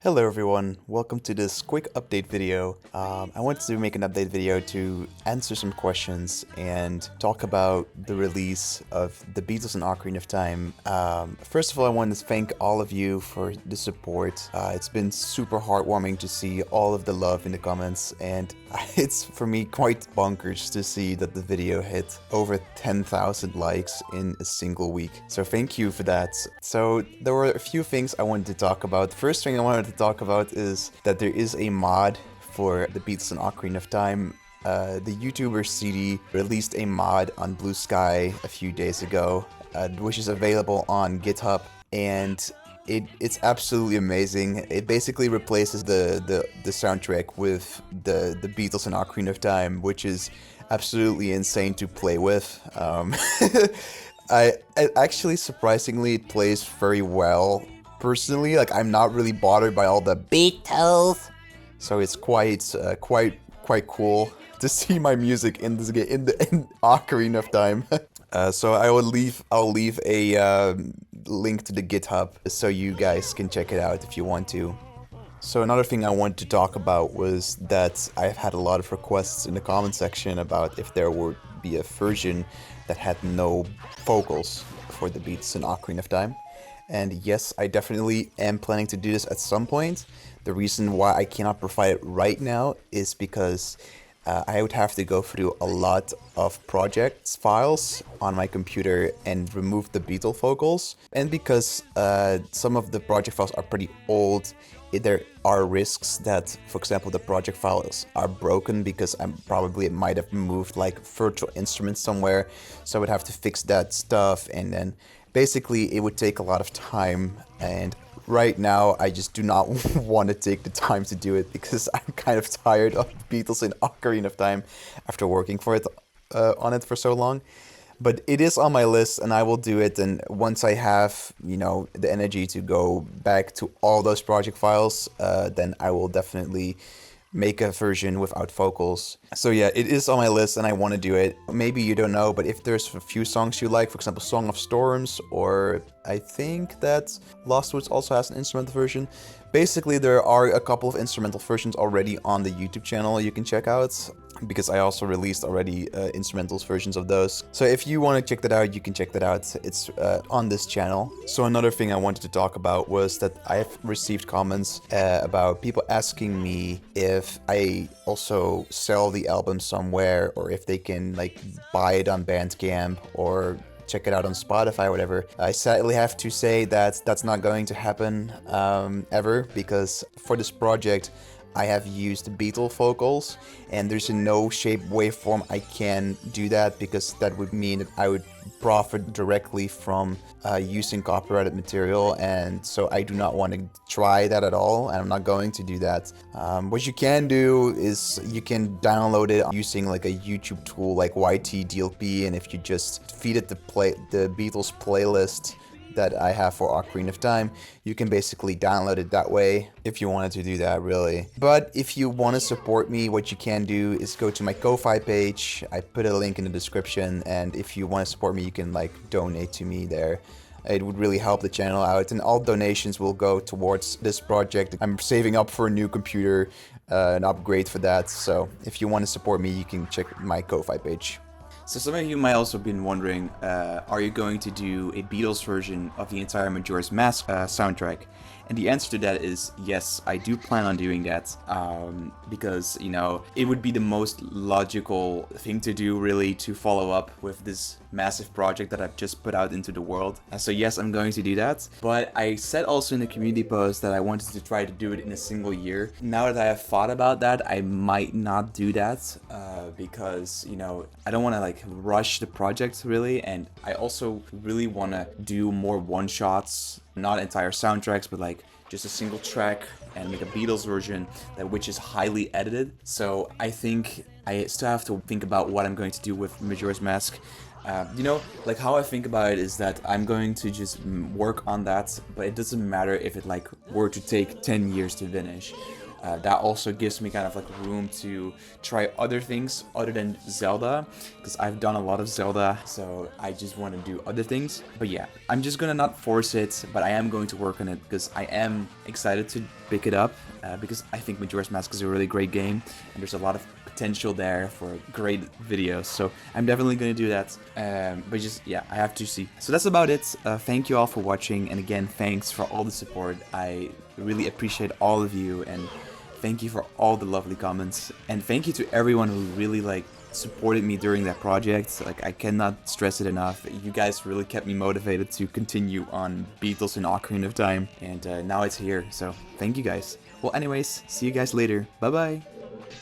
Hello everyone, welcome to this quick update video. I wanted to make an update video to answer some questions and talk about the release of the Beatles and Ocarina of Time. First of all, I want to thank all of you for the support. It's been super heartwarming to see all of the love in the comments, and it's for me quite bonkers to see that the video hit over 10,000 likes in a single week. So thank you for that. So there were a few things I wanted to talk about. The first thing I wanted to talk about is that there is a mod for the Beatles and Ocarina of Time. The YouTuber CD released a mod on Blue Sky a few days ago, which is available on GitHub, and it's absolutely amazing. It basically replaces the soundtrack with the Beatles and Ocarina of Time, which is absolutely insane to play with. I actually, surprisingly, it plays very well. Personally, like, I'm not really bothered by all the Beatles, so it's quite cool to see my music in this game, in Ocarina of Time. So I'll leave a link to the GitHub so you guys can check it out if you want to. So another thing I wanted to talk about was that I've had a lot of requests in the comment section about if there would be a version that had no vocals for the Beatles in Ocarina of Time. And yes, I definitely am planning to do this at some point. The reason why I cannot provide it right now is because I would have to go through a lot of projects files on my computer and remove the Beatle vocals. And because some of the project files are pretty old, there are risks that, for example, the project files are broken because I probably might have moved like virtual instruments somewhere. So I would have to fix that stuff, and then basically it would take a lot of time, and right now I just do not want to take the time to do it because I'm kind of tired of Beatles in Ocarina of Time after working for it on it for so long. But it is on my list and I will do it, and once I have, you know, the energy to go back to all those project files, then I will definitely make a version without vocals. So yeah, it is on my list and I want to do it. Maybe you don't know, but if there's a few songs you like, for example Song of Storms, or I think that Lost Woods also has an instrumental version. Basically there are a couple of instrumental versions already on the YouTube channel you can check out, because I also released already instrumentals versions of those. So if you want to check that out, you can check that out. It's on this channel. So another thing I wanted to talk about was that I have received comments about people asking me if I also sell the album somewhere, or if they can like buy it on Bandcamp or check it out on Spotify or whatever. I sadly have to say that that's not going to happen ever, because for this project I have used Beatle vocals, and there's in no shape, way, form I can do that, because that would mean that I would profit directly from using copyrighted material, and so I do not want to try that at all, and I'm not going to do that. What you can do is you can download it using like a YouTube tool like YTDLP, and if you just feed it the Beatles playlist that I have for Ocarina of Time, you can basically download it that way if you wanted to do that, really. But if you want to support me, what you can do is go to my Ko-Fi page. I put a link in the description, and if you want to support me, you can like donate to me there. It would really help the channel out, and all donations will go towards this project. I'm saving up for a new computer, an upgrade for that, so if you want to support me, you can check my Ko-Fi page. So some of you might also have been wondering, are you going to do a Beatles version of the entire Majora's Mask soundtrack? And the answer to that is yes, I do plan on doing that, because, you know, it would be the most logical thing to do, really, to follow up with this massive project that I've just put out into the world. So yes, I'm going to do that. But I said also in the community post that I wanted to try to do it in a single year. Now that I have thought about that, I might not do that, because, you know, I don't want to like rush the project, really, and I also really want to do more one-shots, not entire soundtracks, but like just a single track, and make a Beatles version which is highly edited. So I think I still have to think about what I'm going to do with Majora's Mask. You know, like how I think about it is that I'm going to just work on that, but it doesn't matter if it like were to take 10 years to finish. That also gives me kind of like room to try other things other than Zelda, because I've done a lot of Zelda, so I just want to do other things. But yeah, I'm just gonna not force it, but I am going to work on it because I am excited to pick it up, because I think Majora's Mask is a really great game, and there's a lot of potential there for great videos, so I'm definitely going to do that, but just, yeah, I have to see. So that's about it. Thank you all for watching, and again, thanks for all the support. I really appreciate all of you, and thank you for all the lovely comments, and thank you to everyone who really like supported me during that project. Like, I cannot stress it enough. You guys really kept me motivated to continue on Beatles and Ocarina of Time, and now it's here, so thank you guys. Well, anyways, see you guys later. Bye bye.